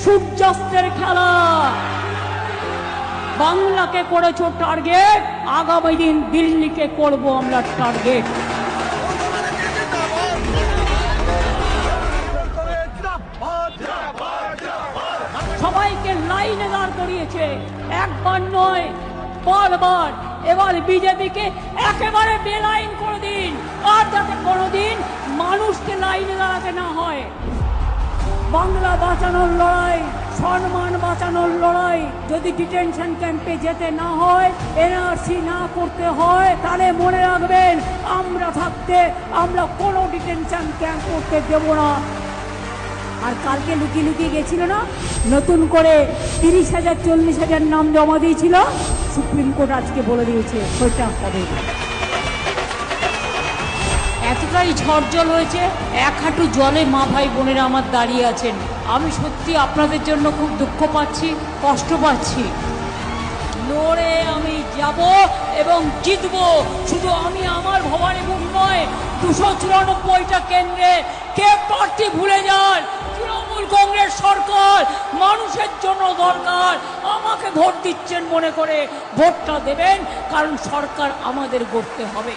সূর্যাস্তের খেলা। বাংলাকে করেছো টার্গেট, আগামী দিন দিল্লিকে করব আমরা টার্গেট। সবাইকে লাইনে দাঁড় করিয়েছে, একবার নয় বারবার। এবার বিজেপিকে একেবারে বেলাইন করে দিন, আর যাতে কোনোদিন মানুষকে লাইনে দাঁড়াতে না হয়। বাংলা বাঁচানোর লড়াই, সম্মান বাঁচানোর লড়াই যদি ডিটেনশন ক্যাম্পে যেতে না হয়, এনআরসি না করতে হয়, তাহলে মনে রাখবেন আমরা থাকতে আমরা কোনো ডিটেনশন ক্যাম্প করতে দেব না। আর কালকে লুকিয়ে লুকিয়ে গেছিল না, নতুন করে 30,000 40,000 নাম জমা দিয়েছিল, সুপ্রিম কোর্ট আজকে বলে দিয়েছে সেটা হবে। এতটাই ঝড়জল হয়েছে, এক হাঁটু জলে মা ভাই বোনেরা আমার দাঁড়িয়ে আছেন। আমি সত্যি আপনাদের জন্য খুব দুঃখ পাচ্ছি, কষ্ট পাচ্ছি। লড়ে আমি যাব এবং জিতব। শুধু আমি আমার ভবানীপুর নয়, 294টা কেন্দ্রে কে প্রার্থী ভুলে যান। তৃণমূল কংগ্রেস সরকার মানুষের জন্য দরকার। আমাকে ভোট দিচ্ছেন মনে করে ভোটটা দেবেন, কারণ সরকার আমাদের গড়তে হবে।